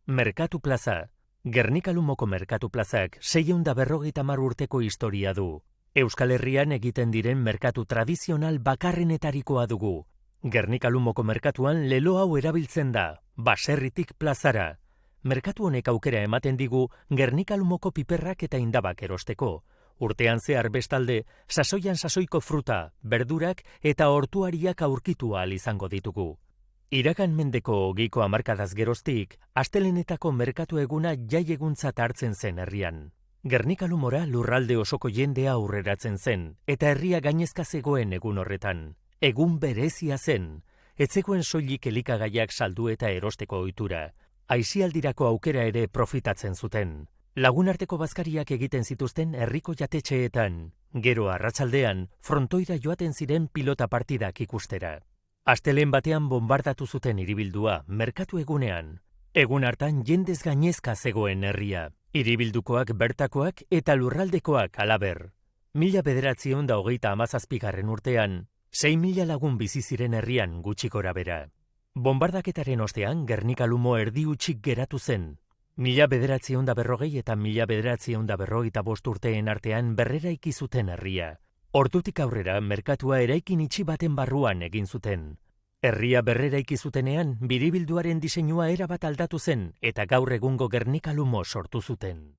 Merkatu plaza. Gernika Lumoko Merkatu plazak 650 urteko historia du. Euskal Herrian egiten diren merkatu tradizional bakarrenetarikoa dugu. Gernika Lumoko merkatuan lelo hau erabiltzen da, baserritik plazara. Merkatu honek aukera ematen digu Gernika Lumoko piperrak eta indabak erosteko. Urtean zehar bestalde, sasoian sasoiko fruta, berdurak eta hortuariak aurkitu ahal izango ditugu. Iragan mendeko 20ko hamarkadaz geroztik, astelehenetako merkatu eguna jaieguntzat hartzen zen herrian. Gernika Lumora lurralde osoko jendea aurreratzen zen, eta herria gainezka zegoen egun horretan. Egun berezia zen, ez zegoen soilik elikagaiak saldu eta erosteko ohitura. Aisialdirako aukera ere profitatzen zuten. Lagunarteko bazkariak egiten zituzten herriko jatetxeetan. Gero arratsaldean, frontoira joaten ziren pilota partidak ikustera. Astelehen batean bombardatu zuten hiribildua, merkatu egunean. Egun hartan jendez gainezka zegoen herria. Hiribildukoak bertakoak eta lurraldekoak halaber. 1927 urtean, 6.000 lagun bizi ziren herrian gutxi gorabehera. Bombardaketaren ostean Gernika Lumo erdi hutsik geratu zen. 1940 eta 1945 urteen artean berreraiki zuten herria. Ordutik aurrera merkatua eraikin itxi baten barruan egin zuten. Herria berreraiki zutenean biribilduaren diseinua erabat aldatu zen eta gaur egungo Gernika Lumo sortu zuten.